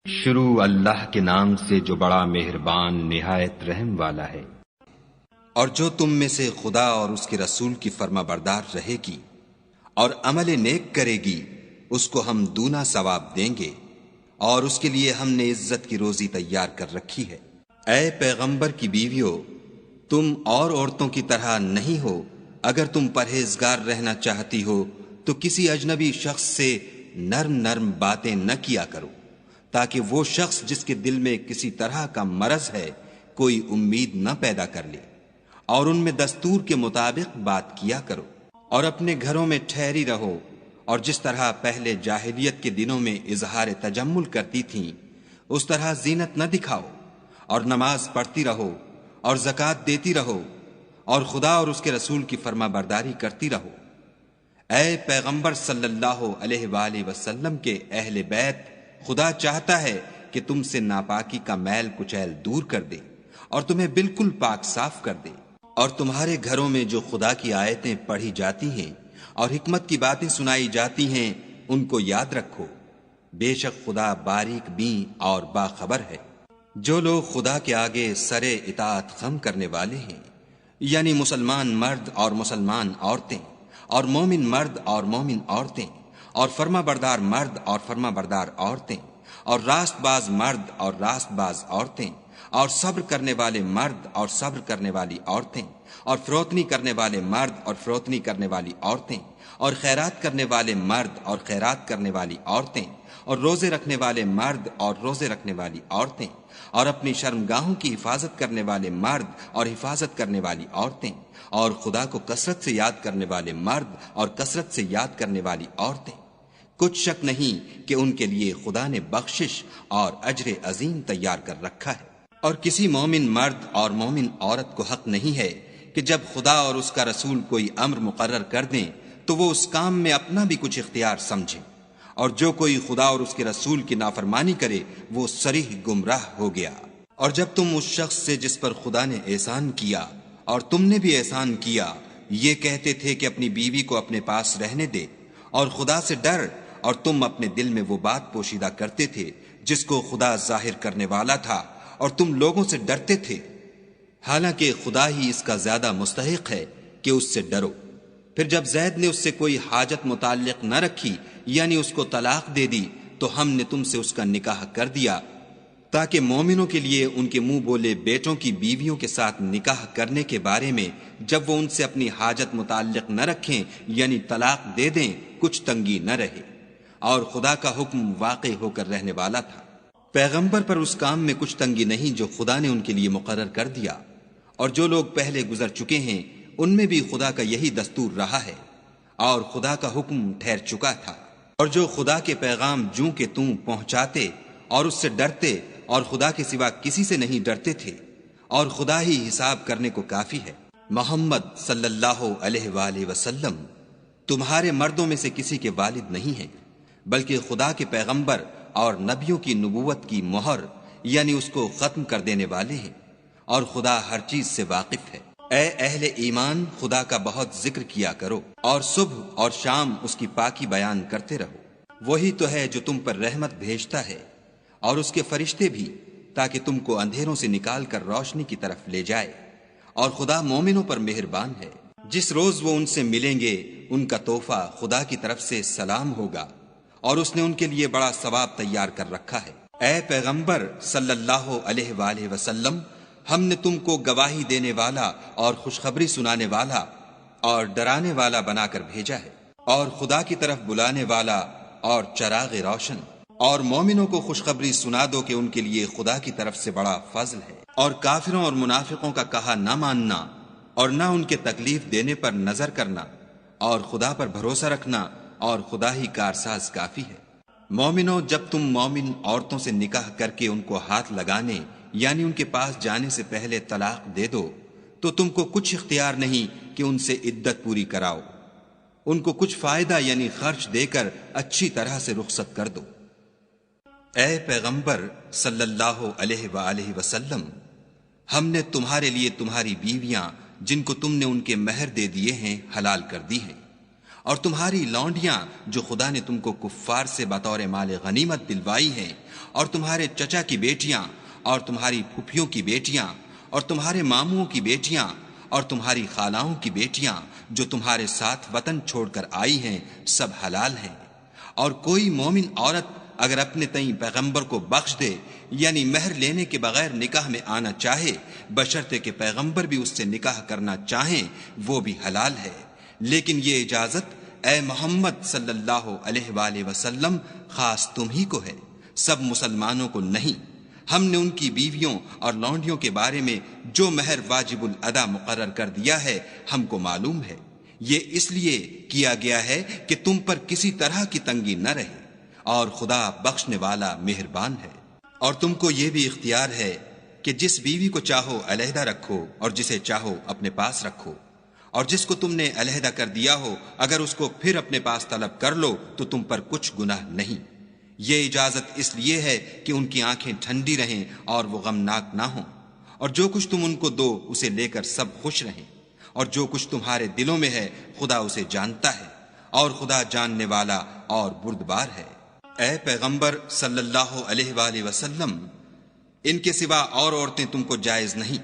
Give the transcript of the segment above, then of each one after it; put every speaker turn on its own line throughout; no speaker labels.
شروع اللہ کے نام سے جو بڑا مہربان نہایت رحم والا ہے۔
اور جو تم میں سے خدا اور اس کے رسول کی فرما بردار رہے گی اور عمل نیک کرے گی، اس کو ہم دونا ثواب دیں گے، اور اس کے لیے ہم نے عزت کی روزی تیار کر رکھی ہے۔ اے پیغمبر کی بیویو، تم اور عورتوں کی طرح نہیں ہو۔ اگر تم پرہیزگار رہنا چاہتی ہو تو کسی اجنبی شخص سے نرم نرم باتیں نہ کیا کرو، تاکہ وہ شخص جس کے دل میں کسی طرح کا مرض ہے کوئی امید نہ پیدا کر لے، اور ان میں دستور کے مطابق بات کیا کرو، اور اپنے گھروں میں ٹھہری رہو، اور جس طرح پہلے جاہلیت کے دنوں میں اظہار تجمل کرتی تھیں اس طرح زینت نہ دکھاؤ، اور نماز پڑھتی رہو اور زکوٰۃ دیتی رہو، اور خدا اور اس کے رسول کی فرما برداری کرتی رہو۔ اے پیغمبر صلی اللہ علیہ وآلہ وسلم کے اہل بیت، خدا چاہتا ہے کہ تم سے ناپاکی کا میل کچیل دور کر دے اور تمہیں بالکل پاک صاف کر دے، اور تمہارے گھروں میں جو خدا کی آیتیں پڑھی جاتی ہیں اور حکمت کی باتیں سنائی جاتی ہیں ان کو یاد رکھو، بے شک خدا باریک بین اور باخبر ہے۔ جو لوگ خدا کے آگے سر اطاعت خم کرنے والے ہیں، یعنی مسلمان مرد اور مسلمان عورتیں، اور مومن مرد اور مومن عورتیں، اور فرما بردار مرد اور فرما بردار عورتیں، اور راست باز مرد اور راست باز عورتیں، اور صبر کرنے والے مرد اور صبر کرنے والی عورتیں، اور فروتنی کرنے والے مرد اور فروتنی کرنے والی عورتیں، اور خیرات کرنے والے مرد اور خیرات کرنے والی عورتیں، اور روزے رکھنے والے مرد اور روزے رکھنے والی عورتیں، اور اپنی شرمگاہوں کی حفاظت کرنے والے مرد اور حفاظت کرنے والی عورتیں، اور خدا کو کثرت سے یاد کرنے والے مرد اور کثرت سے یاد کرنے والی عورتیں۔ کچھ شک نہیں کہ ان کے لیے خدا نے بخشش اور اجر عظیم تیار کر رکھا ہے۔ اور کسی مومن مرد اور مومن عورت کو حق نہیں ہے کہ جب خدا اور اس کا رسول کوئی امر مقرر کر دیں تو وہ اس کام میں اپنا بھی کچھ اختیار سمجھیں، اور جو کوئی خدا اور اس کے رسول کی نافرمانی کرے وہ صریح گمراہ ہو گیا۔ اور جب تم اس شخص سے جس پر خدا نے احسان کیا اور تم نے بھی احسان کیا یہ کہتے تھے کہ اپنی بیوی کو اپنے پاس رہنے دے اور خدا سے ڈر، اور تم اپنے دل میں وہ بات پوشیدہ کرتے تھے جس کو خدا ظاہر کرنے والا تھا، اور تم لوگوں سے ڈرتے تھے، حالانکہ خدا ہی اس کا زیادہ مستحق ہے کہ اس سے ڈرو۔ پھر جب زید نے اس سے کوئی حاجت متعلق نہ رکھی، یعنی اس کو طلاق دے دی، تو ہم نے تم سے اس کا نکاح کر دیا تاکہ مومنوں کے لیے ان کے منہ بولے بیٹوں کی بیویوں کے ساتھ نکاح کرنے کے بارے میں جب وہ ان سے اپنی حاجت متعلق نہ رکھیں یعنی طلاق دے دیں کچھ تنگی نہ رہے، اور خدا کا حکم واقع ہو کر رہنے والا تھا۔ پیغمبر پر اس کام میں کچھ تنگی نہیں جو خدا نے ان کے لیے مقرر کر دیا، اور جو لوگ پہلے گزر چکے ہیں ان میں بھی خدا کا یہی دستور رہا ہے، اور خدا کا حکم ٹھہر چکا تھا۔ اور جو خدا کے پیغام جوں کہ توں پہنچاتے اور اس سے ڈرتے اور خدا کے سوا کسی سے نہیں ڈرتے تھے، اور خدا ہی حساب کرنے کو کافی ہے۔ محمد صلی اللہ علیہ وآلہ وسلم تمہارے مردوں میں سے کسی کے والد نہیں ہیں، بلکہ خدا کے پیغمبر اور نبیوں کی نبوت کی مہر یعنی اس کو ختم کر دینے والے ہیں، اور خدا ہر چیز سے واقف ہے۔ اے اہل ایمان، خدا کا بہت ذکر کیا کرو اور صبح اور شام اس کی پاکی بیان کرتے رہو۔ وہی تو ہے جو تم پر رحمت بھیجتا ہے، اور اس کے فرشتے بھی، تاکہ تم کو اندھیروں سے نکال کر روشنی کی طرف لے جائے، اور خدا مومنوں پر مہربان ہے۔ جس روز وہ ان سے ملیں گے ان کا تحفہ خدا کی طرف سے سلام ہوگا، اور اس نے ان کے لیے بڑا ثواب تیار کر رکھا ہے۔ اے پیغمبر صلی اللہ علیہ وآلہ وسلم، ہم نے تم کو گواہی دینے والا اور خوشخبری سنانے والا اور ڈرانے والا بنا کر بھیجا ہے، اور خدا کی طرف بلانے والا اور چراغ روشن، اور مومنوں کو خوشخبری سنا دو کہ ان کے لیے خدا کی طرف سے بڑا فضل ہے۔ اور کافروں اور منافقوں کا کہا نہ ماننا اور نہ ان کے تکلیف دینے پر نظر کرنا، اور خدا پر بھروسہ رکھنا، اور خدا ہی کارساز کافی ہے۔ مومنوں، جب تم مومن عورتوں سے نکاح کر کے ان کو ہاتھ لگانے یعنی ان کے پاس جانے سے پہلے طلاق دے دو تو تم کو کچھ اختیار نہیں کہ ان سے عدت پوری کراؤ، ان کو کچھ فائدہ یعنی خرچ دے کر اچھی طرح سے رخصت کر دو۔ اے پیغمبر صلی اللہ علیہ وآلہ وسلم، ہم نے تمہارے لیے تمہاری بیویاں جن کو تم نے ان کے مہر دے دیے ہیں حلال کر دی ہیں، اور تمہاری لونڈیاں جو خدا نے تم کو کفار سے بطور مال غنیمت دلوائی ہیں، اور تمہارے چچا کی بیٹیاں، اور تمہاری پھپھیوں کی بیٹیاں، اور تمہارے ماموں کی بیٹیاں، اور تمہاری خالاؤں کی بیٹیاں جو تمہارے ساتھ وطن چھوڑ کر آئی ہیں، سب حلال ہیں۔ اور کوئی مومن عورت اگر اپنے تئیں پیغمبر کو بخش دے، یعنی مہر لینے کے بغیر نکاح میں آنا چاہے، بشرطے کہ پیغمبر بھی اس سے نکاح کرنا چاہیں، وہ بھی حلال ہے۔ لیکن یہ اجازت اے محمد صلی اللہ علیہ وآلہ وسلم خاص تم ہی کو ہے، سب مسلمانوں کو نہیں۔ ہم نے ان کی بیویوں اور لونڈیوں کے بارے میں جو مہر واجب الادا مقرر کر دیا ہے ہم کو معلوم ہے۔ یہ اس لیے کیا گیا ہے کہ تم پر کسی طرح کی تنگی نہ رہے، اور خدا بخشنے والا مہربان ہے۔ اور تم کو یہ بھی اختیار ہے کہ جس بیوی کو چاہو علیحدہ رکھو اور جسے چاہو اپنے پاس رکھو، اور جس کو تم نے علیحدہ کر دیا ہو اگر اس کو پھر اپنے پاس طلب کر لو تو تم پر کچھ گناہ نہیں۔ یہ اجازت اس لیے ہے کہ ان کی آنکھیں ٹھنڈی رہیں اور وہ غمناک نہ ہوں، اور جو کچھ تم ان کو دو اسے لے کر سب خوش رہیں، اور جو کچھ تمہارے دلوں میں ہے خدا اسے جانتا ہے، اور خدا جاننے والا اور بردبار ہے۔ اے پیغمبر صلی اللہ علیہ وآلہ وسلم، ان کے سوا اور عورتیں تم کو جائز نہیں،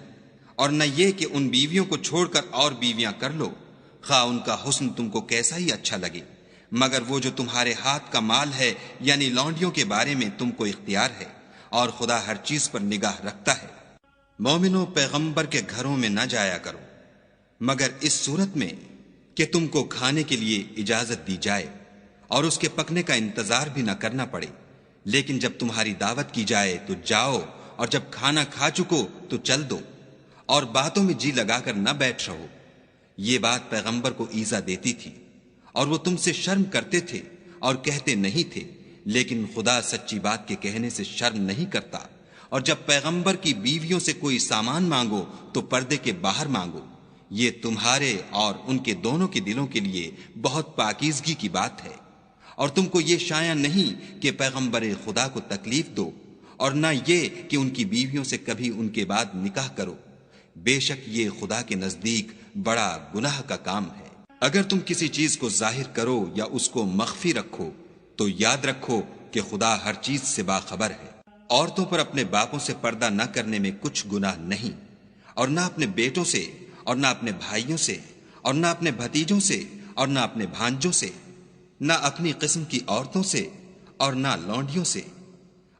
اور نہ یہ کہ ان بیویوں کو چھوڑ کر اور بیویاں کر لو، خواہ ان کا حسن تم کو کیسا ہی اچھا لگے، مگر وہ جو تمہارے ہاتھ کا مال ہے یعنی لونڈیوں کے بارے میں تم کو اختیار ہے، اور خدا ہر چیز پر نگاہ رکھتا ہے۔ مومنوں، پیغمبر کے گھروں میں نہ جایا کرو مگر اس صورت میں کہ تم کو کھانے کے لیے اجازت دی جائے اور اس کے پکنے کا انتظار بھی نہ کرنا پڑے، لیکن جب تمہاری دعوت کی جائے تو جاؤ، اور جب کھانا کھا چکو تو چل دو، اور باتوں میں جی لگا کر نہ بیٹھ رہو۔ یہ بات پیغمبر کو ایذا دیتی تھی، اور وہ تم سے شرم کرتے تھے اور کہتے نہیں تھے، لیکن خدا سچی بات کے کہنے سے شرم نہیں کرتا۔ اور جب پیغمبر کی بیویوں سے کوئی سامان مانگو تو پردے کے باہر مانگو، یہ تمہارے اور ان کے دونوں کے دلوں کے لیے بہت پاکیزگی کی بات ہے۔ اور تم کو یہ شایع نہیں کہ پیغمبر خدا کو تکلیف دو، اور نہ یہ کہ ان کی بیویوں سے کبھی ان کے بعد نکاح کرو، بے شک یہ خدا کے نزدیک بڑا گناہ کا کام ہے۔ اگر تم کسی چیز کو ظاہر کرو یا اس کو مخفی رکھو تو یاد رکھو کہ خدا ہر چیز سے باخبر ہے۔ عورتوں پر اپنے باپوں سے پردہ نہ کرنے میں کچھ گناہ نہیں، اور نہ اپنے بیٹوں سے، اور نہ اپنے بھائیوں سے، اور نہ اپنے بھتیجوں سے، اور نہ اپنے بھانجوں سے، نہ اپنی قسم کی عورتوں سے، اور نہ لونڈیوں سے۔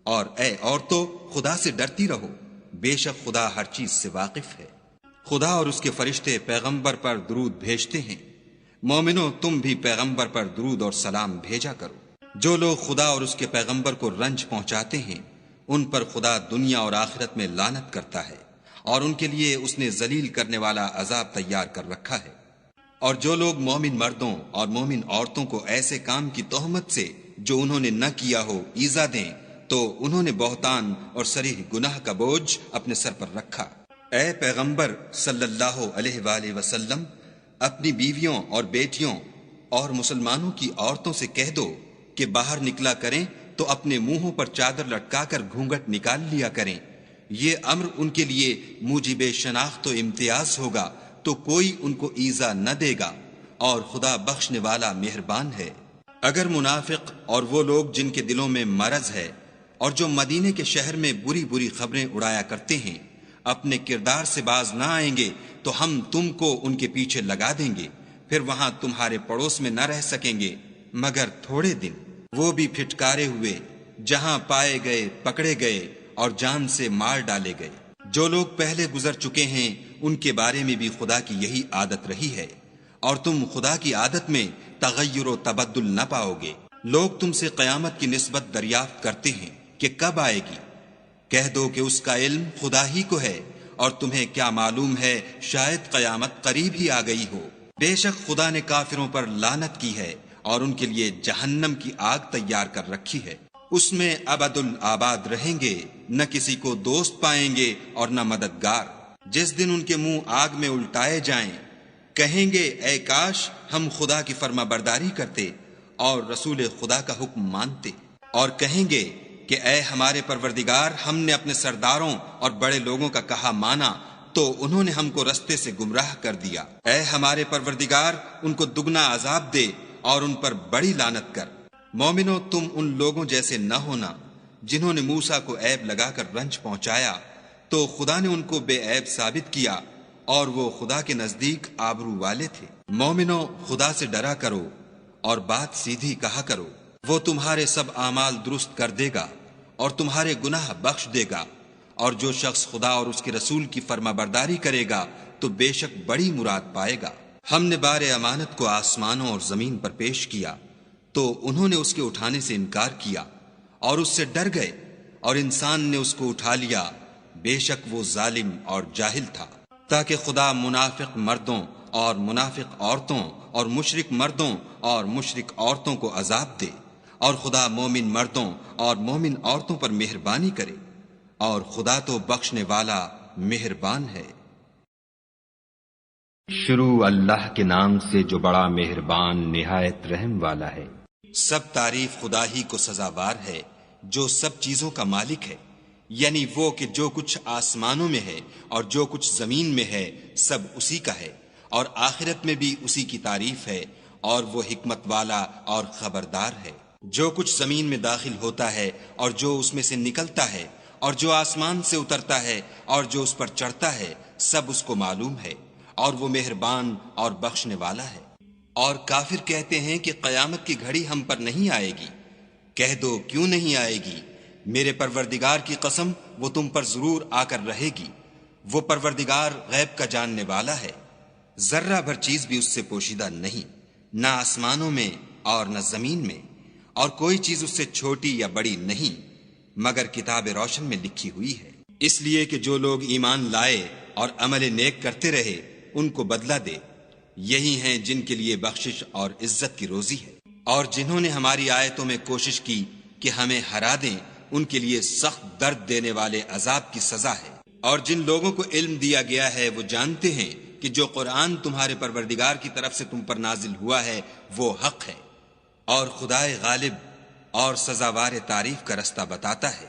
اور اے عورتوں، خدا سے ڈرتی رہو، بے شک خدا ہر چیز سے واقف ہے۔ خدا اور اس کے فرشتے پیغمبر پر درود بھیجتے ہیں، مومنوں تم بھی پیغمبر پر درود اور سلام بھیجا کرو۔ جو لوگ خدا اور اس کے پیغمبر کو رنج پہنچاتے ہیں ان پر خدا دنیا اور آخرت میں لعنت کرتا ہے، اور ان کے لیے اس نے ذلیل کرنے والا عذاب تیار کر رکھا ہے۔ اور جو لوگ مومن مردوں اور مومن عورتوں کو ایسے کام کی تہمت سے جو انہوں نے نہ کیا ہو ایذا دیں تو انہوں نے بہتان اور صریح گناہ کا بوجھ اپنے سر پر رکھا۔ اے پیغمبر صلی اللہ علیہ وآلہ وسلم، اپنی بیویوں اور بیٹیوں اور مسلمانوں کی عورتوں سے کہہ دو کہ باہر نکلا کریں تو اپنے منہوں پر چادر لٹکا کر گھونگھٹ نکال لیا کریں۔ یہ امر ان کے لیے موجب شناخت و امتیاز ہوگا تو کوئی ان کو ایذا نہ دے گا، اور خدا بخشنے والا مہربان ہے۔ اگر منافق اور وہ لوگ جن کے دلوں میں مرض ہے اور جو مدینے کے شہر میں بری بری خبریں اڑایا کرتے ہیں اپنے کردار سے باز نہ آئیں گے تو ہم تم کو ان کے پیچھے لگا دیں گے، پھر وہاں تمہارے پڑوس میں نہ رہ سکیں گے مگر تھوڑے دن، وہ بھی پھٹکارے ہوئے، جہاں پائے گئے پکڑے گئے اور جان سے مار ڈالے گئے۔ جو لوگ پہلے گزر چکے ہیں ان کے بارے میں بھی خدا کی یہی عادت رہی ہے، اور تم خدا کی عادت میں تغیر و تبدل نہ پاؤ گے۔ لوگ تم سے قیامت کی نسبت دریافت کرتے ہیں کہ کب آئے گی، کہہ دو کہ اس کا علم خدا ہی کو ہے، اور تمہیں کیا معلوم ہے شاید قیامت قریب ہی آ گئی ہو۔ بے شک خدا نے کافروں پر لعنت کی ہے اور ان کے لیے جہنم کی آگ تیار کر رکھی ہے، اس میں ابد الآباد رہیں گے، نہ کسی کو دوست پائیں گے اور نہ مددگار۔ جس دن ان کے منہ آگ میں الٹائے جائیں کہیں گے اے کاش ہم خدا کی فرما برداری کرتے اور رسول خدا کا حکم مانتے، اور کہیں گے کہ اے ہمارے پروردگار، ہم نے اپنے سرداروں اور بڑے لوگوں کا کہا مانا تو انہوں نے ہم کو رستے سے گمراہ کر دیا۔ اے ہمارے پروردگار، ان کو دگنا عذاب دے اور ان پر بڑی لعنت کر۔ مومنو، تم ان لوگوں جیسے نہ ہونا جنہوں نے موسیٰ کو عیب لگا کر رنج پہنچایا، تو خدا نے ان کو بے عیب ثابت کیا اور وہ خدا کے نزدیک آبرو والے تھے۔ مومنو، خدا سے ڈرا کرو اور بات سیدھی کہا کرو، وہ تمہارے سب اعمال درست کر دے گا اور تمہارے گناہ بخش دے گا، اور جو شخص خدا اور اس کے رسول کی فرما برداری کرے گا تو بے شک بڑی مراد پائے گا۔ ہم نے بار امانت کو آسمانوں اور زمین پر پیش کیا تو انہوں نے اس کے اٹھانے سے انکار کیا اور اس سے ڈر گئے، اور انسان نے اس کو اٹھا لیا، بے شک وہ ظالم اور جاہل تھا، تاکہ خدا منافق مردوں اور منافق عورتوں اور مشرک مردوں اور مشرک عورتوں کو عذاب دے، اور خدا مومن مردوں اور مومن عورتوں پر مہربانی کرے، اور خدا تو بخشنے والا مہربان ہے۔
شروع اللہ کے نام سے جو بڑا مہربان نہایت رحم والا ہے۔
سب تعریف خدا ہی کو سزاوار ہے جو سب چیزوں کا مالک ہے، یعنی وہ کہ جو کچھ آسمانوں میں ہے اور جو کچھ زمین میں ہے سب اسی کا ہے، اور آخرت میں بھی اسی کی تعریف ہے، اور وہ حکمت والا اور خبردار ہے۔ جو کچھ زمین میں داخل ہوتا ہے اور جو اس میں سے نکلتا ہے اور جو آسمان سے اترتا ہے اور جو اس پر چڑھتا ہے سب اس کو معلوم ہے، اور وہ مہربان اور بخشنے والا ہے۔ اور کافر کہتے ہیں کہ قیامت کی گھڑی ہم پر نہیں آئے گی۔ کہہ دو کیوں نہیں آئے گی؟ میرے پروردگار کی قسم وہ تم پر ضرور آ کر رہے گی۔ وہ پروردگار غیب کا جاننے والا ہے، ذرہ بھر چیز بھی اس سے پوشیدہ نہیں، نہ آسمانوں میں اور نہ زمین میں، اور کوئی چیز اس سے چھوٹی یا بڑی نہیں مگر کتاب روشن میں لکھی ہوئی ہے، اس لیے کہ جو لوگ ایمان لائے اور عمل نیک کرتے رہے ان کو بدلہ دے۔ یہی ہیں جن کے لیے بخشش اور عزت کی روزی ہے، اور جنہوں نے ہماری آیتوں میں کوشش کی کہ ہمیں ہرا دیں ان کے لیے سخت درد دینے والے عذاب کی سزا ہے۔ اور جن لوگوں کو علم دیا گیا ہے وہ جانتے ہیں کہ جو قرآن تمہارے پروردگار کی طرف سے تم پر نازل ہوا ہے وہ حق ہے، اور خدائے غالب اور سزاوار تعریف کا رستہ بتاتا ہے۔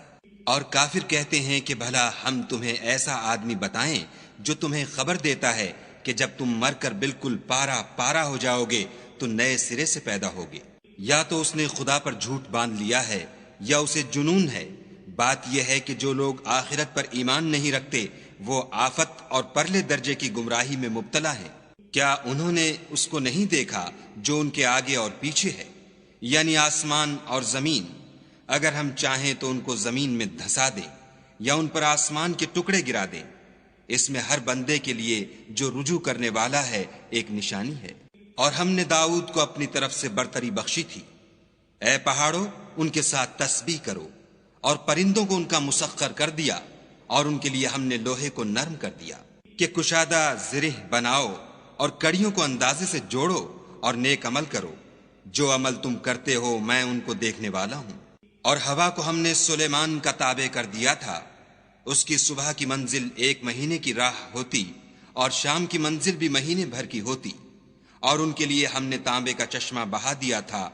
اور کافر کہتے ہیں کہ بھلا ہم تمہیں ایسا آدمی بتائیں جو تمہیں خبر دیتا ہے کہ جب تم مر کر بالکل پارا پارا ہو جاؤ گے تو نئے سرے سے پیدا ہوگے، یا تو اس نے خدا پر جھوٹ باندھ لیا ہے یا اسے جنون ہے۔ بات یہ ہے کہ جو لوگ آخرت پر ایمان نہیں رکھتے وہ آفت اور پرلے درجے کی گمراہی میں مبتلا ہیں۔ کیا انہوں نے اس کو نہیں دیکھا جو ان کے آگے اور پیچھے ہے، یعنی آسمان اور زمین؟ اگر ہم چاہیں تو ان کو زمین میں دھسا دیں یا ان پر آسمان کے ٹکڑے گرا دیں۔ اس میں ہر بندے کے لیے جو رجوع کرنے والا ہے ایک نشانی ہے۔ اور ہم نے داؤد کو اپنی طرف سے برتری بخشی تھی۔ اے پہاڑوں، ان کے ساتھ تسبیح کرو، اور پرندوں کو ان کا مسخر کر دیا، اور ان کے لیے ہم نے لوہے کو نرم کر دیا کہ کشادہ زرہ بناؤ، اور کڑیوں کو اندازے سے جوڑو، اور نیک عمل کرو۔ جو عمل تم کرتے ہو میں ان کو دیکھنے والا ہوں۔ اور ہوا کو ہم نے سلیمان کا تابع کر دیا تھا، اس کی صبح کی منزل 1 مہینے کی راہ ہوتی اور شام کی منزل بھی مہینے بھر کی ہوتی۔ اور ان کے لیے ہم نے تانبے کا چشمہ بہا دیا تھا،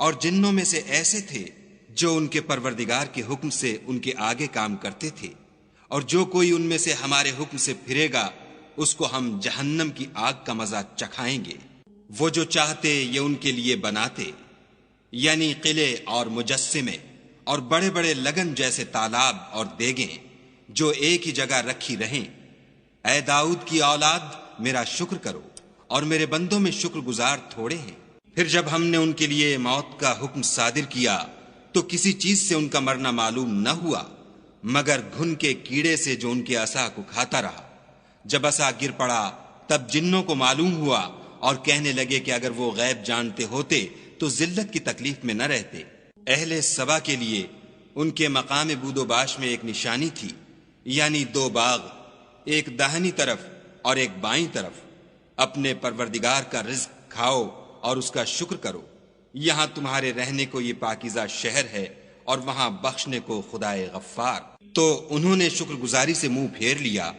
اور جنوں میں سے ایسے تھے جو ان کے پروردگار کے حکم سے ان کے آگے کام کرتے تھے، اور جو کوئی ان میں سے ہمارے حکم سے پھرے گا اس کو ہم جہنم کی آگ کا مزہ چکھائیں گے۔ وہ جو چاہتے یہ ان کے لیے بناتے، یعنی قلعے اور مجسمے اور بڑے بڑے لگن جیسے تالاب اور دیگیں جو ایک ہی جگہ رکھی رہیں۔ اے داؤد کی اولاد، میرا شکر کرو، اور میرے بندوں میں شکر گزار تھوڑے ہیں۔ پھر جب ہم نے ان کے لیے موت کا حکم صادر کیا تو کسی چیز سے ان کا مرنا معلوم نہ ہوا مگر گھن کے کیڑے سے جو ان کے عصا کو کھاتا رہا۔ جب عصا گر پڑا تب جنوں کو معلوم ہوا اور کہنے لگے کہ اگر وہ غیب جانتے ہوتے تو ذلت کی تکلیف میں نہ رہتے۔ اہل سبا کے لیے ان کے مقام بود و باش میں ایک نشانی تھی، یعنی 2 باغ، ایک داہنی طرف اور ایک بائیں طرف۔ اپنے پروردگار کا رزق کھاؤ اور اس کا شکر کرو۔ یہاں تمہارے رہنے کو یہ پاکیزہ شہر ہے، اور وہاں بخشنے کو خدائے غفار۔ تو انہوں نے شکر گزاری سے منہ پھیر لیا،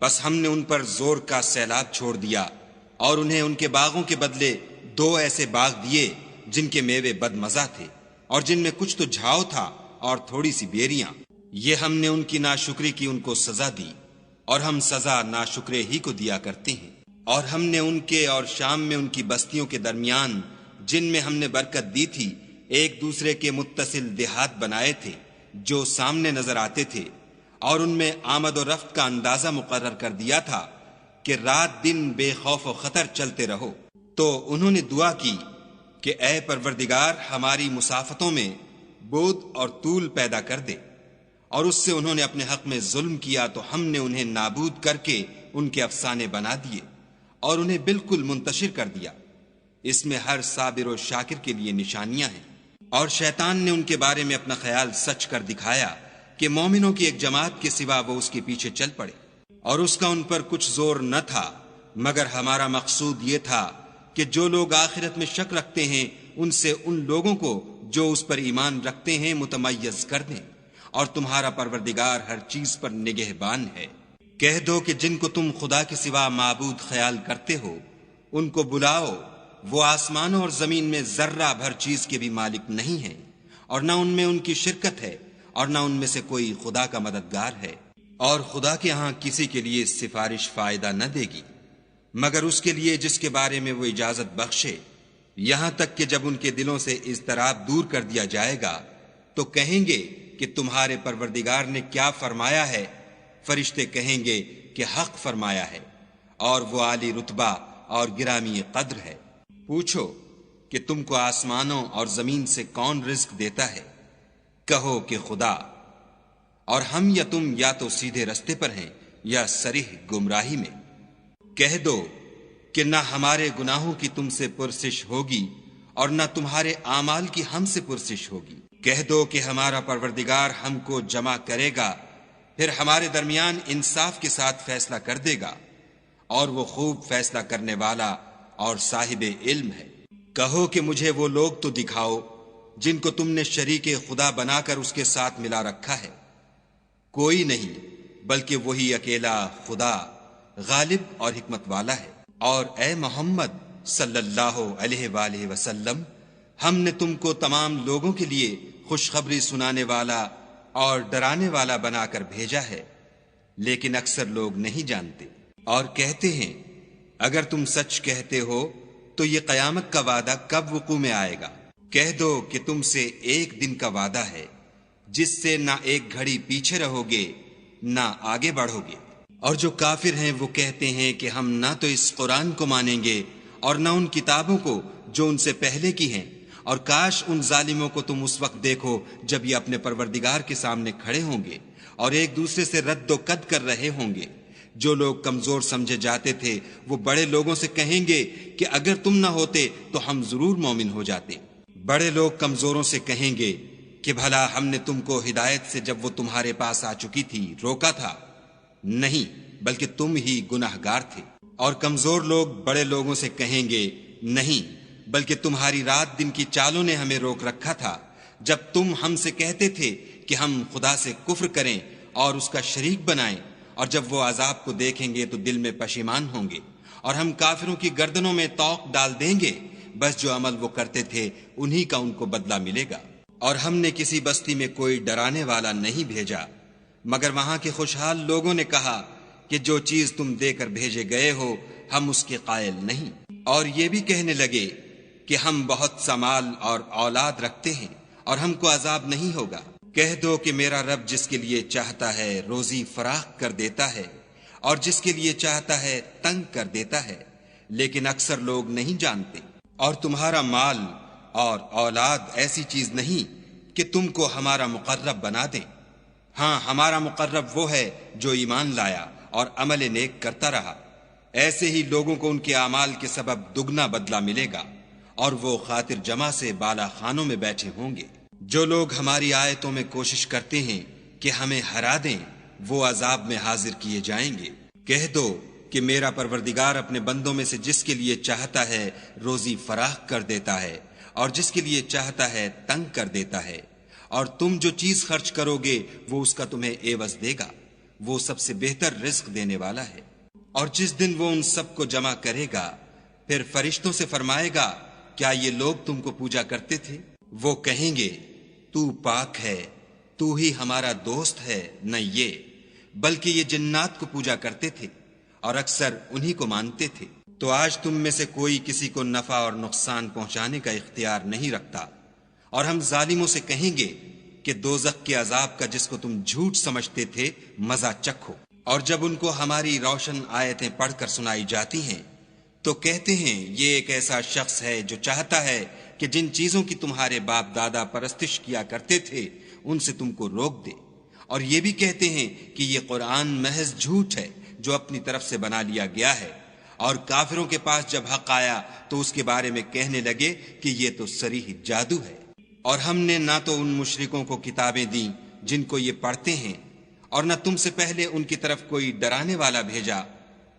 بس ہم نے ان پر زور کا سیلاب چھوڑ دیا، اور انہیں ان کے باغوں کے بدلے 2 ایسے باغ دیے جن کے میوے بد مزہ تھے، اور جن میں کچھ تو جھاؤ تھا اور تھوڑی سی بیریاں۔ یہ ہم نے ان کی ناشکری کی ان کو سزا دی، اور ہم سزا ناشکرے ہی کو دیا کرتے ہیں۔ اور ہم نے ان کے اور شام میں ان کی بستیوں کے درمیان جن میں ہم نے برکت دی تھی ایک دوسرے کے متصل دیہات بنائے تھے جو سامنے نظر آتے تھے، اور ان میں آمد و رفت کا اندازہ مقرر کر دیا تھا کہ رات دن بے خوف و خطر چلتے رہو۔ تو انہوں نے دعا کی کہ اے پروردگار ہماری مسافتوں میں بود اور طول پیدا کر دے، اور اس سے انہوں نے اپنے حق میں ظلم کیا تو ہم نے انہیں نابود کر کے ان کے افسانے بنا دیے اور انہیں بالکل منتشر کر دیا۔ اس میں ہر صابر و شاکر کے لیے نشانیاں ہیں۔ اور شیطان نے ان کے بارے میں اپنا خیال سچ کر دکھایا کہ مومنوں کی ایک جماعت کے سوا وہ اس کے پیچھے چل پڑے، اور اس کا ان پر کچھ زور نہ تھا، مگر ہمارا مقصود یہ تھا کہ جو لوگ آخرت میں شک رکھتے ہیں ان سے ان لوگوں کو جو اس پر ایمان رکھتے ہیں متمیز کر دیں، اور تمہارا پروردگار ہر چیز پر نگہبان ہے۔ کہہ دو کہ جن کو تم خدا کے سوا معبود خیال کرتے ہو ان کو بلاؤ، وہ آسمانوں اور زمین میں ذرہ بھر چیز کے بھی مالک نہیں ہیں، اور نہ ان میں ان کی شرکت ہے، اور نہ ان میں سے کوئی خدا کا مددگار ہے، اور خدا کے ہاں کسی کے لیے سفارش فائدہ نہ دے گی مگر اس کے لیے جس کے بارے میں وہ اجازت بخشے، یہاں تک کہ جب ان کے دلوں سے اضطراب دور کر دیا جائے گا تو کہیں گے کہ تمہارے پروردگار نے کیا فرمایا ہے؟ فرشتے کہیں گے کہ حق فرمایا ہے، اور وہ عالی رتبہ اور گرامی قدر ہے۔ پوچھو کہ تم کو آسمانوں اور زمین سے کون رزق دیتا ہے؟ کہو کہ خدا، اور ہم یا تم یا تو سیدھے رستے پر ہیں یا صریح گمراہی میں۔ کہہ دو کہ نہ ہمارے گناہوں کی تم سے پرسش ہوگی اور نہ تمہارے اعمال کی ہم سے پرسش ہوگی۔ کہہ دو کہ ہمارا پروردگار ہم کو جمع کرے گا، پھر ہمارے درمیان انصاف کے ساتھ فیصلہ کر دے گا، اور وہ خوب فیصلہ کرنے والا اور صاحب علم ہے۔ کہو کہ مجھے وہ لوگ تو دکھاؤ جن کو تم نے شریک خدا بنا کر اس کے ساتھ ملا رکھا ہے۔ کوئی نہیں بلکہ وہی اکیلا خدا غالب اور حکمت والا ہے۔ اور اے محمد صلی اللہ علیہ وآلہ وسلم، ہم نے تم کو تمام لوگوں کے لیے خوشخبری سنانے والا اور ڈرانے والا بنا کر بھیجا ہے، لیکن اکثر لوگ نہیں جانتے۔ اور کہتے ہیں اگر تم سچ کہتے ہو تو یہ قیامت کا وعدہ کب وقوع میں آئے گا؟ کہہ دو کہ تم سے ایک دن کا وعدہ ہے جس سے نہ ایک گھڑی پیچھے رہو گے نہ آگے بڑھو گے۔ اور جو کافر ہیں وہ کہتے ہیں کہ ہم نہ تو اس قرآن کو مانیں گے اور نہ ان کتابوں کو جو ان سے پہلے کی ہیں، اور کاش ان ظالموں کو تم اس وقت دیکھو جب یہ اپنے پروردگار کے سامنے کھڑے ہوں گے اور ایک دوسرے سے رد و قد کر رہے ہوں گے۔ جو لوگ کمزور سمجھے جاتے تھے وہ بڑے لوگوں سے کہیں گے کہ اگر تم نہ ہوتے تو ہم ضرور مومن ہو جاتے۔ بڑے لوگ کمزوروں سے کہیں گے کہ بھلا ہم نے تم کو ہدایت سے جب وہ تمہارے پاس آ چکی تھی روکا تھا؟ نہیں، بلکہ تم ہی گناہگار تھے۔ اور کمزور لوگ بڑے لوگوں سے کہیں گے نہیں، بلکہ تمہاری رات دن کی چالوں نے ہمیں روک رکھا تھا جب تم ہم سے کہتے تھے کہ ہم خدا سے کفر کریں اور اس کا شریک بنائیں، اور جب وہ عذاب کو دیکھیں گے تو دل میں پشیمان ہوں گے، اور ہم کافروں کی گردنوں میں طوق ڈال دیں گے، بس جو عمل وہ کرتے تھے انہی کا ان کو بدلہ ملے گا۔ اور ہم نے کسی بستی میں کوئی ڈرانے والا نہیں بھیجا مگر وہاں کے خوشحال لوگوں نے کہا کہ جو چیز تم دے کر بھیجے گئے ہو ہم اس کے قائل نہیں، اور یہ بھی کہنے لگے کہ ہم بہت سا مال اور اولاد رکھتے ہیں اور ہم کو عذاب نہیں ہوگا۔ کہہ دو کہ میرا رب جس کے لیے چاہتا ہے روزی فراخ کر دیتا ہے اور جس کے لیے چاہتا ہے تنگ کر دیتا ہے، لیکن اکثر لوگ نہیں جانتے۔ اور تمہارا مال اور اولاد ایسی چیز نہیں کہ تم کو ہمارا مقرب بنا دیں۔ ہاں، ہمارا مقرب وہ ہے جو ایمان لایا اور عمل نیک کرتا رہا۔ ایسے ہی لوگوں کو ان کے اعمال کے سبب دگنا بدلہ ملے گا، اور وہ خاطر جمع سے بالا خانوں میں بیٹھے ہوں گے۔ جو لوگ ہماری آیتوں میں کوشش کرتے ہیں کہ ہمیں ہرا دیں وہ عذاب میں حاضر کیے جائیں گے۔ کہہ دو کہ میرا پروردگار اپنے بندوں میں سے جس کے لیے چاہتا ہے روزی فراخ کر دیتا ہے اور جس کے لیے چاہتا ہے تنگ کر دیتا ہے، اور تم جو چیز خرچ کرو گے وہ اس کا تمہیں عوض دے گا، وہ سب سے بہتر رزق دینے والا ہے۔ اور جس دن وہ ان سب کو جمع کرے گا پھر فرشتوں سے فرمائے گا کیا یہ لوگ تم کو پوجا کرتے تھے؟ وہ کہیں گے تو پاک ہے، تو ہی ہمارا دوست ہے، نہ یہ بلکہ یہ جنات کو پوجا کرتے تھے اور اکثر انہی کو مانتے تھے۔ تو آج تم میں سے کوئی کسی کو نفع اور نقصان پہنچانے کا اختیار نہیں رکھتا، اور ہم ظالموں سے کہیں گے کہ دوزخ کے عذاب کا جس کو تم جھوٹ سمجھتے تھے مزہ چکھو۔ اور جب ان کو ہماری روشن آیتیں پڑھ کر سنائی جاتی ہیں تو کہتے ہیں یہ ایک ایسا شخص ہے جو چاہتا ہے کہ جن چیزوں کی تمہارے باپ دادا پرستش کیا کرتے تھے ان سے تم کو روک دے، اور یہ بھی کہتے ہیں کہ یہ قرآن محض جھوٹ ہے جو اپنی طرف سے بنا لیا گیا ہے، اور کافروں کے پاس جب حق آیا تو اس کے بارے میں کہنے لگے کہ یہ تو صریح جادو ہے۔ اور ہم نے نہ تو ان مشرکوں کو کتابیں دیں جن کو یہ پڑھتے ہیں، اور نہ تم سے پہلے ان کی طرف کوئی ڈرانے والا بھیجا،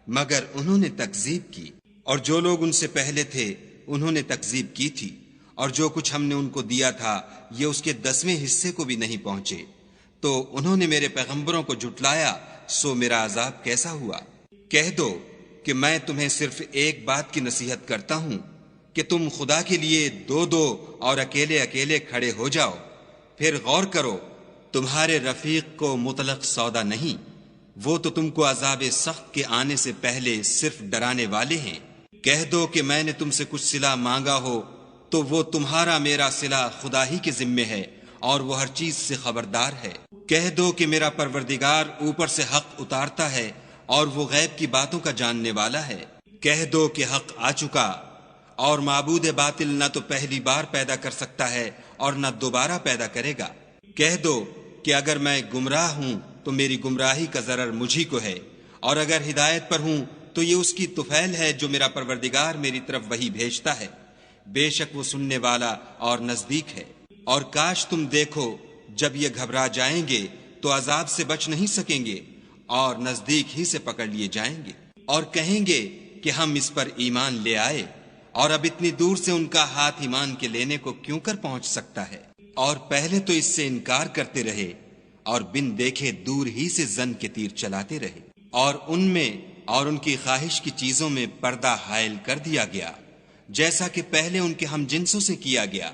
مگر انہوں نے تکذیب کی، اور جو لوگ ان سے پہلے تھے انہوں نے تکذیب کی تھی، اور جو کچھ ہم نے ان کو دیا تھا یہ اس کے 10ویں حصے کو بھی نہیں پہنچے، تو انہوں نے میرے پیغمبروں کو جھٹلایا، سو میرا عذاب کیسا ہوا۔ کہہ دو کہ میں تمہیں صرف ایک بات کی نصیحت کرتا ہوں کہ تم خدا کے لیے دو دو اور اکیلے اکیلے کھڑے ہو جاؤ، پھر غور کرو، تمہارے رفیق کو مطلق سودا نہیں، وہ تو تم کو عذاب سخت کے آنے سے پہلے صرف ڈرانے والے ہیں۔ کہہ دو کہ میں نے تم سے کچھ صلہ مانگا ہو تو وہ تمہارا میرا صلہ خدا ہی کے ذمے ہے، اور وہ ہر چیز سے خبردار ہے۔ کہہ دو کہ میرا پروردگار اوپر سے حق اتارتا ہے اور وہ غیب کی باتوں کا جاننے والا ہے۔ کہہ دو کہ حق آ چکا، اور معبود باطل نہ تو پہلی بار پیدا کر سکتا ہے اور نہ دوبارہ پیدا کرے گا۔ کہہ دو کہ اگر میں گمراہ ہوں تو میری گمراہی کا ضرر مجھی کو ہے، اور اگر ہدایت پر ہوں تو یہ اس کی طفیل ہے جو میرا پروردگار میری طرف وحی بھیجتا ہے، بے شک وہ سننے والا اور نزدیک ہے۔ اور کاش تم دیکھو جب یہ گھبرا جائیں گے تو عذاب سے بچ نہیں سکیں گے اور نزدیک ہی سے پکڑ لیے جائیں گے، اور کہیں گے کہ ہم اس پر ایمان لے آئے، اور اب اتنی دور سے ان کا ہاتھ ایمان کے لینے کو کیوں کر پہنچ سکتا ہے۔ اور پہلے تو اس سے انکار کرتے رہے اور بن دیکھے دور ہی سے زن کے تیر چلاتے رہے، اور ان میں اور ان کی خواہش کی چیزوں میں پردہ حائل کر دیا گیا، جیسا کہ پہلے ان کے ہم جنسوں سے کیا گیا،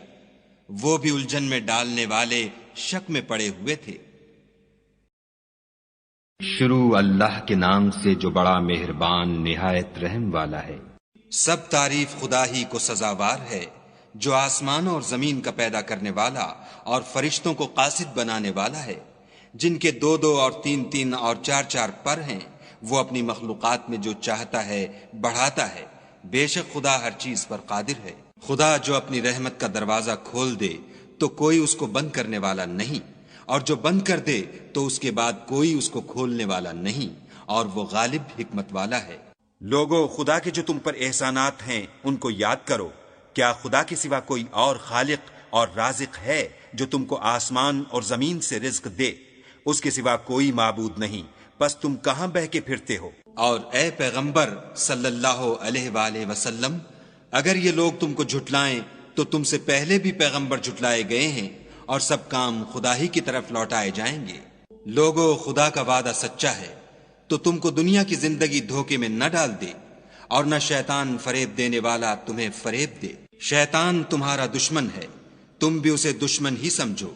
وہ بھی الجھن میں ڈالنے والے شک میں پڑے ہوئے تھے۔
شروع اللہ کے نام سے جو بڑا مہربان نہایت رحم والا ہے۔
سب تعریف خدا ہی کو سزاوار ہے جو آسمان اور زمین کا پیدا کرنے والا اور فرشتوں کو قاصد بنانے والا ہے، جن کے 2 اور 3 اور 4 پر ہیں، وہ اپنی مخلوقات میں جو چاہتا ہے بڑھاتا ہے، بے شک خدا ہر چیز پر قادر ہے۔ خدا جو اپنی رحمت کا دروازہ کھول دے تو کوئی اس کو بند کرنے والا نہیں، اور جو بند کر دے تو اس کے بعد کوئی اس کو کھولنے والا نہیں، اور وہ غالب حکمت والا ہے۔
لوگو، خدا کے جو تم پر احسانات ہیں ان کو یاد کرو۔ کیا خدا کے سوا کوئی اور خالق اور رازق ہے جو تم کو آسمان اور زمین سے رزق دے؟ اس کے سوا کوئی معبود نہیں، بس تم کہاں بہ کے پھرتے ہو؟
اور اے پیغمبر صلی اللہ علیہ وآلہ وسلم، اگر یہ لوگ تم کو جھٹلائیں تو تم سے پہلے بھی پیغمبر جھٹلائے گئے ہیں، اور سب کام خدا ہی کی طرف لوٹائے جائیں گے۔ لوگو، خدا کا وعدہ سچا ہے، تو تم کو دنیا کی زندگی دھوکے میں نہ ڈال دے، اور نہ شیطان فریب دینے والا تمہیں فریب دے۔ شیطان تمہارا دشمن ہے، تم بھی اسے دشمن ہی سمجھو۔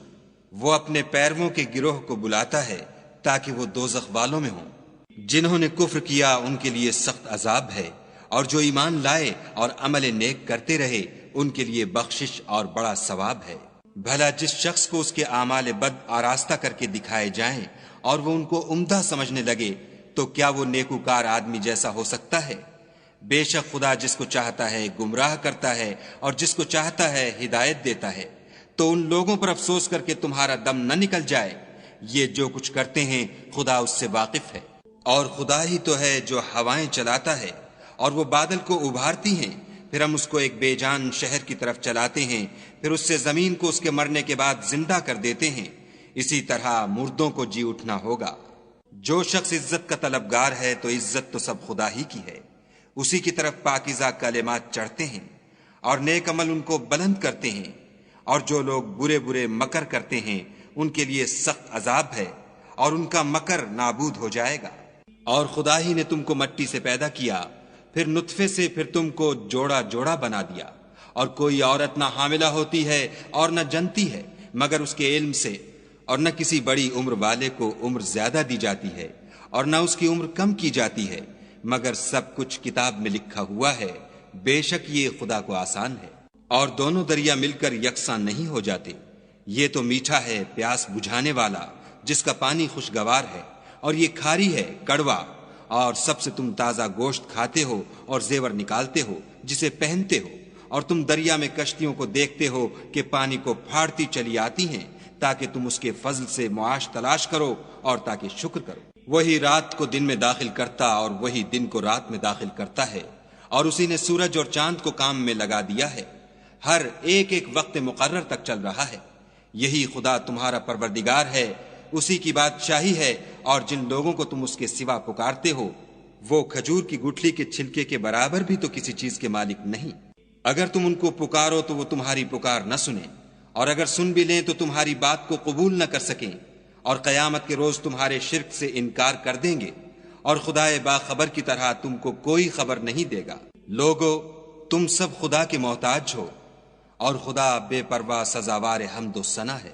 وہ اپنے پیرووں کے گروہ کو بلاتا ہے تاکہ وہ دوزخ والوں میں ہوں۔ جنہوں نے کفر کیا ان کے لیے سخت عذاب ہے، اور جو ایمان لائے اور عمل نیک کرتے رہے ان کے لیے بخشش اور بڑا ثواب ہے۔ بھلا جس شخص کو اس کے اعمال بد آراستہ کر کے دکھائے جائیں اور وہ ان کو عمدہ سمجھنے لگے تو کیا وہ نیکوکار آدمی جیسا ہو سکتا ہے؟ بے شک خدا جس کو چاہتا ہے گمراہ کرتا ہے اور جس کو چاہتا ہے ہدایت دیتا ہے۔ تو ان لوگوں پر افسوس کر کے تمہارا دم نہ نکل جائے، یہ جو کچھ کرتے ہیں خدا اس سے واقف ہے۔ اور خدا ہی تو ہے جو ہوائیں چلاتا ہے اور وہ بادل کو ابھارتی ہیں، پھر ہم اس کو ایک بے جان شہر کی طرف چلاتے ہیں، پھر اس سے زمین کو اس کے مرنے کے بعد زندہ کر دیتے ہیں۔ اسی طرح مردوں کو جی اٹھنا ہوگا۔ جو شخص عزت کا طلبگار ہے تو عزت تو سب خدا ہی کی ہے، اسی کی طرف پاکیزہ کلمات چڑھتے ہیں اور نیک عمل ان کو بلند کرتے ہیں، اور جو لوگ برے برے مکر کرتے ہیں ان کے لیے سخت عذاب ہے، اور ان کا مکر نابود ہو جائے گا۔ اور خدا ہی نے تم کو مٹی سے پیدا کیا، پھر نطفے سے، پھر تم کو جوڑا جوڑا بنا دیا، اور کوئی عورت نہ حاملہ ہوتی ہے اور نہ جنتی ہے مگر اس کے علم سے، اور نہ کسی بڑی عمر والے کو عمر زیادہ دی جاتی ہے اور نہ اس کی عمر کم کی جاتی ہے مگر سب کچھ کتاب میں لکھا ہوا ہے، بے شک یہ خدا کو آسان ہے۔ اور دونوں دریا مل کر یکساں نہیں ہو جاتے، یہ تو میٹھا ہے پیاس بجھانے والا جس کا پانی خوشگوار ہے، اور یہ کھاری ہے کڑوا، اور سب سے تم تازہ گوشت کھاتے ہو اور زیور نکالتے ہو جسے پہنتے ہو، اور تم دریا میں کشتیوں کو دیکھتے ہو کہ پانی کو پھاڑتی چلی آتی ہیں تاکہ تم اس کے فضل سے معاش تلاش کرو اور تاکہ شکر کرو۔ وہی رات کو دن میں داخل کرتا اور وہی دن کو رات میں داخل کرتا ہے، اور اسی نے سورج اور چاند کو کام میں لگا دیا ہے، ہر ایک ایک وقت مقرر تک چل رہا ہے۔ یہی خدا تمہارا پروردگار ہے، اسی کی بادشاہی ہے، اور جن لوگوں کو تم اس کے سوا پکارتے ہو وہ کھجور کی گٹھلی کے چھلکے کے برابر بھی تو کسی چیز کے مالک نہیں۔ اگر تم ان کو پکارو تو وہ تمہاری پکار نہ سنیں، اور اگر سن بھی لیں تو تمہاری بات کو قبول نہ کر سکیں، اور قیامت کے روز تمہارے شرک سے انکار کر دیں گے، اور خدائے باخبر کی طرح تم کو کوئی خبر نہیں دے گا۔ لوگو، تم سب خدا کے محتاج ہو، اور خدا بے پرواہ سزاوار حمد و ثنا ہے۔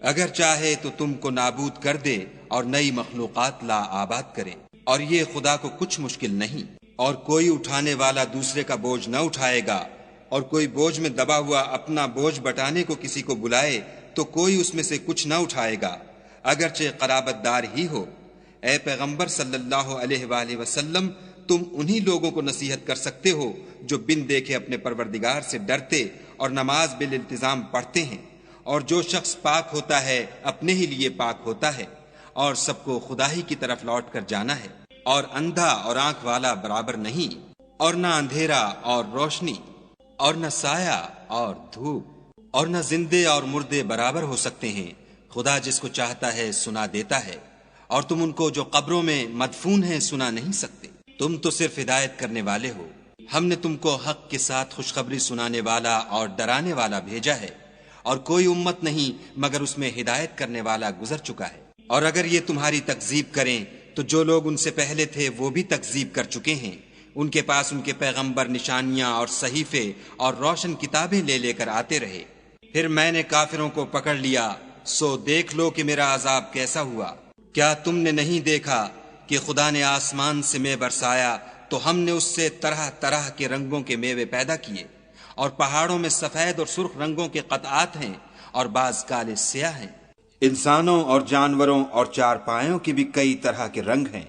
اگر چاہے تو تم کو نابود کر دے اور نئی مخلوقات لا آباد کرے، اور یہ خدا کو کچھ مشکل نہیں۔ اور کوئی اٹھانے والا دوسرے کا بوجھ نہ اٹھائے گا، اور کوئی بوجھ میں دبا ہوا اپنا بوجھ بٹانے کو کسی کو بلائے تو کوئی اس میں سے کچھ نہ اٹھائے گا، اگرچہ قرابت دار ہی ہو۔ اے پیغمبر صلی اللہ علیہ وآلہ وسلم، تم انہی لوگوں کو نصیحت کر سکتے ہو جو بن دیکھے اپنے پروردگار سے ڈرتے اور نماز بالالتزام پڑھتے ہیں، اور جو شخص پاک ہوتا ہے اپنے ہی لیے پاک ہوتا ہے، اور سب کو خدا ہی کی طرف لوٹ کر جانا ہے۔ اور اندھا اور آنکھ والا برابر نہیں، اور نہ اندھیرا اور روشنی، اور نہ سایہ اور دھوپ، اور نہ زندے اور مردے برابر ہو سکتے ہیں۔ خدا جس کو چاہتا ہے سنا دیتا ہے، اور تم ان کو جو قبروں میں مدفون ہیں سنا نہیں سکتے۔ تم تو صرف ہدایت کرنے والے ہو، ہم نے تم کو حق کے ساتھ خوشخبری سنانے والا اور ڈرانے والا بھیجا ہے، اور کوئی امت نہیں مگر اس میں ہدایت کرنے والا گزر چکا ہے۔ اور اگر یہ تمہاری تکذیب کریں تو جو لوگ ان سے پہلے تھے وہ بھی تکذیب کر چکے ہیں، ان کے پاس ان کے پیغمبر نشانیاں اور صحیفے اور روشن کتابیں لے لے کر آتے رہے، پھر میں نے کافروں کو پکڑ لیا، سو دیکھ لو کہ میرا عذاب کیسا ہوا۔ کیا تم نے نہیں دیکھا کہ خدا نے آسمان سے مے برسایا تو ہم نے اس سے طرح طرح کے رنگوں کے میوے پیدا کیے، اور پہاڑوں میں سفید اور سرخ رنگوں کے قطعات ہیں اور بعض کالے سیاہ ہیں۔ انسانوں اور جانوروں اور چارپائیوں کے بھی کئی طرح کے رنگ ہیں۔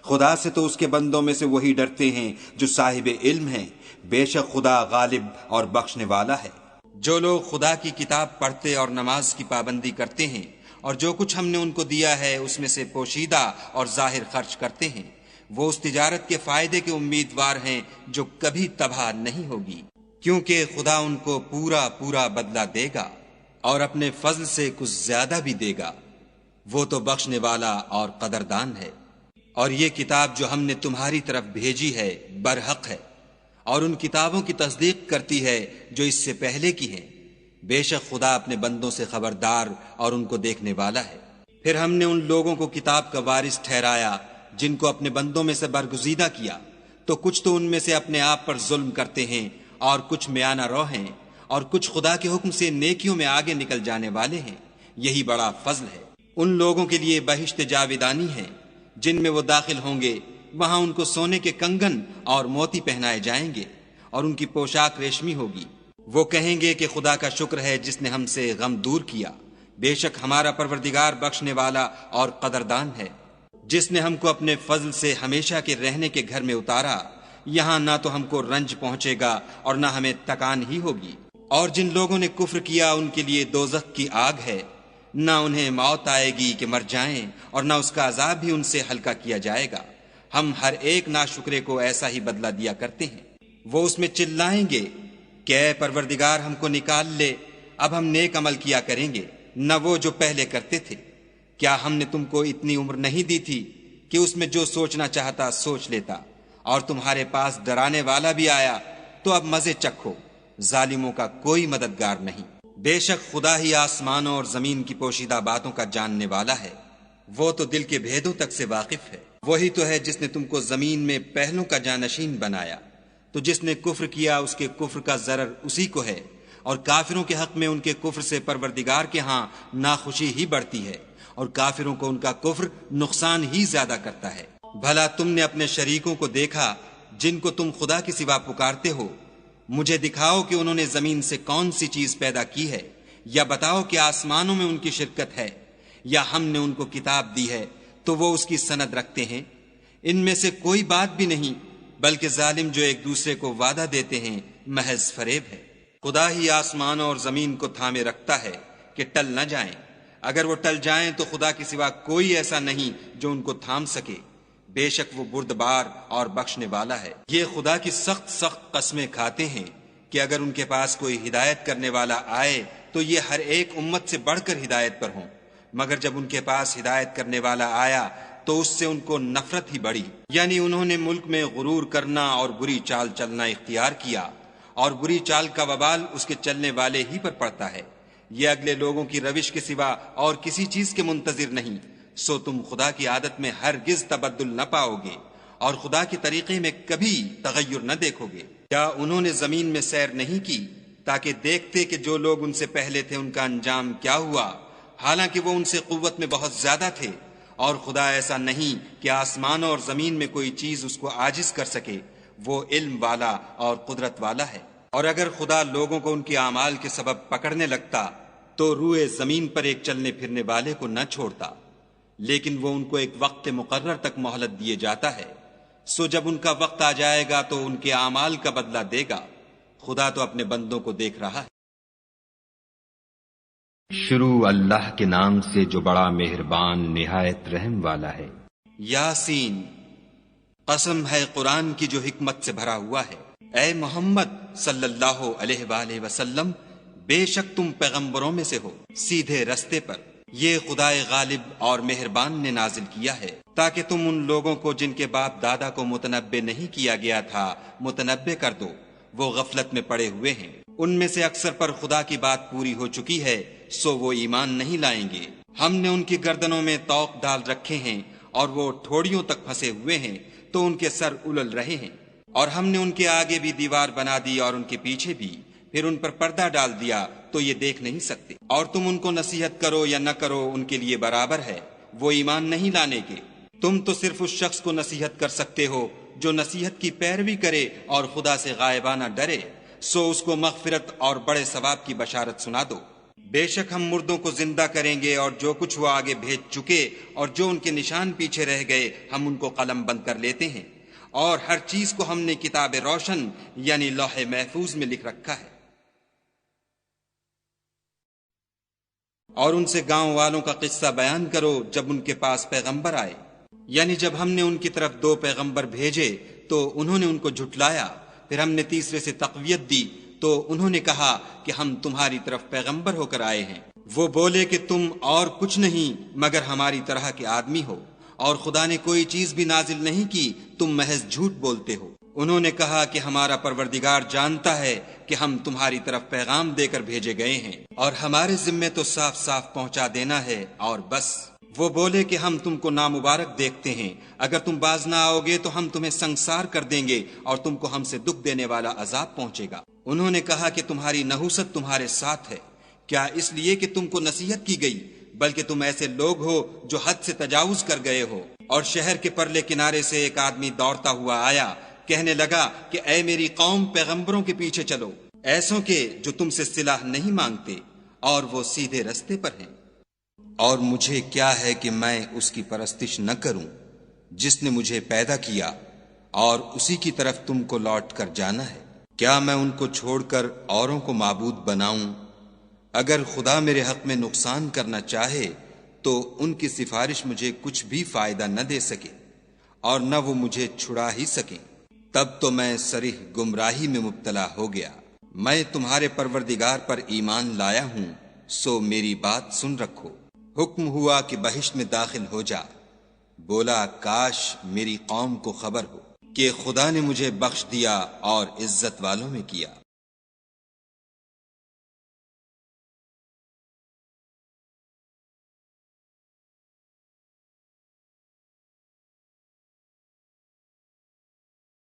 خدا سے تو اس کے بندوں میں سے وہی ڈرتے ہیں جو صاحب علم ہیں، بے شک خدا غالب اور بخشنے والا ہے۔ جو لوگ خدا کی کتاب پڑھتے اور نماز کی پابندی کرتے ہیں، اور جو کچھ ہم نے ان کو دیا ہے اس میں سے پوشیدہ اور ظاہر خرچ کرتے ہیں، وہ اس تجارت کے فائدے کے امیدوار ہیں جو کبھی تباہ نہیں ہوگی، کیونکہ خدا ان کو پورا پورا بدلہ دے گا اور اپنے فضل سے کچھ زیادہ بھی دے گا، وہ تو بخشنے والا اور قدردان ہے۔ اور یہ کتاب جو ہم نے تمہاری طرف بھیجی ہے برحق ہے، اور ان کتابوں کی تصدیق کرتی ہے جو اس سے پہلے کی ہیں۔ بے شک خدا اپنے بندوں سے خبردار اور ان کو دیکھنے والا ہے۔ پھر ہم نے ان لوگوں کو کتاب کا وارث ٹھہرایا جن کو اپنے بندوں میں سے برگزیدہ کیا، تو کچھ تو ان میں سے اپنے آپ پر ظلم کرتے ہیں، اور کچھ میانہ رو ہیں، اور کچھ خدا کے حکم سے نیکیوں میں آگے نکل جانے والے ہیں۔ یہی بڑا فضل ہے۔ ان لوگوں کے لیے بہشت جاویدانی ہے جن میں وہ داخل ہوں گے، وہاں ان کو سونے کے کنگن اور موتی پہنائے جائیں گے، اور ان کی پوشاک ریشمی ہوگی۔ وہ کہیں گے کہ خدا کا شکر ہے جس نے ہم سے غم دور کیا، بے شک ہمارا پروردگار بخشنے والا اور قدردان ہے، جس نے ہم کو اپنے فضل سے ہمیشہ کے رہنے کے گھر میں اتارا، یہاں نہ تو ہم کو رنج پہنچے گا اور نہ ہمیں تکان ہی ہوگی۔ اور جن لوگوں نے کفر کیا ان کے لیے دوزخ کی آگ ہے، نہ انہیں موت آئے گی کہ مر جائیں، اور نہ اس کا عذاب بھی ان سے ہلکا کیا جائے گا۔ ہم ہر ایک ناشکرے کو ایسا ہی بدلہ دیا کرتے ہیں۔ وہ اس میں چلائیں گے کہ اے پروردگار ہم کو نکال لے، اب ہم نیک عمل کیا کریں گے، نہ وہ جو پہلے کرتے تھے۔ کیا ہم نے تم کو اتنی عمر نہیں دی تھی کہ اس میں جو سوچنا چاہتا سوچ لیتا، اور تمہارے پاس ڈرانے والا بھی آیا تو اب مزے چکھو، ظالموں کا کوئی مددگار نہیں۔ بے شک خدا ہی آسمانوں اور زمین کی پوشیدہ باتوں کا جاننے والا ہے، وہ تو دل کے بھیدوں تک سے واقف ہے۔ وہی تو ہے جس نے تم کو زمین میں پہلوں کا جانشین بنایا، تو جس نے کفر کیا اس کے کفر کا ضرر اسی کو ہے، اور کافروں کے حق میں ان کے کفر سے پروردگار کے ہاں ناخوشی ہی بڑھتی ہے، اور کافروں کو ان کا کفر نقصان ہی زیادہ کرتا ہے۔ بھلا تم نے اپنے شریکوں کو دیکھا جن کو تم خدا کے سوا پکارتے ہو؟ مجھے دکھاؤ کہ انہوں نے زمین سے کون سی چیز پیدا کی ہے، یا بتاؤ کہ آسمانوں میں ان کی شرکت ہے، یا ہم نے ان کو کتاب دی ہے تو وہ اس کی سند رکھتے ہیں۔ ان میں سے کوئی بات بھی نہیں، بلکہ ظالم جو ایک دوسرے کو وعدہ دیتے ہیں محض فریب ہے۔ خدا ہی آسمانوں اور زمین کو تھامے رکھتا ہے کہ ٹل نہ جائیں، اگر وہ ٹل جائیں تو خدا کے سوا کوئی ایسا نہیں جو ان کو تھام سکے، بے شک وہ بردبار اور بخشنے والا ہے۔ یہ خدا کی سخت سخت قسمیں کھاتے ہیں کہ اگر ان کے پاس کوئی ہدایت کرنے والا آئے تو یہ ہر ایک امت سے بڑھ کر ہدایت پر ہوں، مگر جب ان کے پاس ہدایت کرنے والا آیا تو اس سے ان کو نفرت ہی بڑھی، یعنی انہوں نے ملک میں غرور کرنا اور بری چال چلنا اختیار کیا، اور بری چال کا وبال اس کے چلنے والے ہی پر پڑتا ہے۔ یہ اگلے لوگوں کی روش کے سوا اور کسی چیز کے منتظر نہیں، سو تم خدا کی عادت میں ہرگز تبدل نہ پاؤ گے اور خدا کے طریقے میں کبھی تغیر نہ دیکھو گے۔ کیا انہوں نے زمین میں سیر نہیں کی تاکہ دیکھتے کہ جو لوگ ان سے پہلے تھے ان کا انجام کیا ہوا، حالانکہ وہ ان سے قوت میں بہت زیادہ تھے، اور خدا ایسا نہیں کہ آسمانوں اور زمین میں کوئی چیز اس کو عاجز کر سکے، وہ علم والا اور قدرت والا ہے۔ اور اگر خدا لوگوں کو ان کے اعمال کے سبب پکڑنے لگتا تو روئے زمین پر ایک چلنے پھرنے والے کو نہ چھوڑتا، لیکن وہ ان کو ایک وقت مقرر تک مہلت دیے جاتا ہے، سو جب ان کا وقت آ جائے گا تو ان کے اعمال کا بدلہ دے گا۔ خدا تو اپنے بندوں کو دیکھ رہا ہے۔
شروع اللہ کے نام سے جو بڑا مہربان نہایت رحم والا ہے۔
یاسین، قسم ہے قرآن کی جو حکمت سے بھرا ہوا ہے۔ اے محمد صلی اللہ علیہ وآلہ وسلم، بے شک تم پیغمبروں میں سے ہو، سیدھے رستے پر۔ یہ خدائے غالب اور مہربان نے نازل کیا ہے تاکہ تم ان لوگوں کو جن کے باپ دادا کو متنبع نہیں کیا گیا تھا متنبع کر دو، وہ غفلت میں پڑے ہوئے ہیں۔ ان میں سے اکثر پر خدا کی بات پوری ہو چکی ہے، سو وہ ایمان نہیں لائیں گے۔ ہم نے ان کی گردنوں میں طوق ڈال رکھے ہیں اور وہ ٹھوڑیوں تک پھنسے ہوئے ہیں تو ان کے سر الل رہے ہیں، اور ہم نے ان کے آگے بھی دیوار بنا دی اور ان کے پیچھے بھی، پھر ان پر پردہ ڈال دیا تو یہ دیکھ نہیں سکتے۔ اور تم ان کو نصیحت کرو یا نہ کرو ان کے لیے برابر ہے، وہ ایمان نہیں لانے کے۔ تم تو صرف اس شخص کو نصیحت کر سکتے ہو جو نصیحت کی پیروی کرے اور خدا سے غائبانہ ڈرے، سو اس کو مغفرت اور بڑے ثواب کی بشارت سنا دو۔ بے شک ہم مردوں کو زندہ کریں گے، اور جو کچھ وہ آگے بھیج چکے اور جو ان کے نشان پیچھے رہ گئے ہم ان کو قلم بند کر لیتے ہیں، اور ہر چیز کو ہم نے کتاب روشن یعنی لوح محفوظ میں لکھ رکھا ہے۔ اور ان سے گاؤں والوں کا قصہ بیان کرو جب ان کے پاس پیغمبر آئے، یعنی جب ہم نے ان کی طرف 2 پیغمبر بھیجے تو انہوں نے ان کو جھٹلایا، پھر ہم نے تیسرے سے تقویت دی تو انہوں نے کہا کہ ہم تمہاری طرف پیغمبر ہو کر آئے ہیں۔ وہ بولے کہ تم اور کچھ نہیں مگر ہماری طرح کے آدمی ہو، اور خدا نے کوئی چیز بھی نازل نہیں کی، تم محض جھوٹ بولتے ہو۔ انہوں نے کہا کہ ہمارا پروردگار جانتا ہے کہ ہم تمہاری طرف پیغام دے کر بھیجے گئے ہیں، اور ہمارے ذمے تو صاف صاف پہنچا دینا ہے اور بس۔ وہ بولے کہ ہم تم کو نامبارک دیکھتے ہیں، اگر تم باز نہ آؤ گے تو ہم تمہیں سنگسار کر دیں گے اور تم کو ہم سے دکھ دینے والا عذاب پہنچے گا۔ انہوں نے کہا کہ تمہاری نحوست تمہارے ساتھ ہے، کیا اس لیے کہ تم کو نصیحت کی گئی؟ بلکہ تم ایسے لوگ ہو جو حد سے تجاوز کر گئے ہو۔ اور شہر کے پرلے کنارے سے ایک آدمی دوڑتا ہوا آیا، کہنے لگا کہ اے میری قوم، پیغمبروں کے پیچھے چلو، ایسوں کے جو تم سے صلاح نہیں مانگتے اور وہ سیدھے رستے پر ہیں۔ اور مجھے کیا ہے کہ میں اس کی پرستش نہ کروں جس نے مجھے پیدا کیا، اور اسی کی طرف تم کو لوٹ کر جانا ہے۔ کیا میں ان کو چھوڑ کر اوروں کو معبود بناؤں؟ اگر خدا میرے حق میں نقصان کرنا چاہے تو ان کی سفارش مجھے کچھ بھی فائدہ نہ دے سکے، اور نہ وہ مجھے چھڑا ہی سکیں۔ تب تو میں صریح گمراہی میں مبتلا ہو گیا۔ میں تمہارے پروردگار پر ایمان لایا ہوں، سو میری بات سن رکھو۔ حکم ہوا کہ بہشت میں داخل ہو جا، بولا کاش میری قوم کو خبر ہو کہ خدا نے مجھے بخش دیا اور عزت والوں میں کیا۔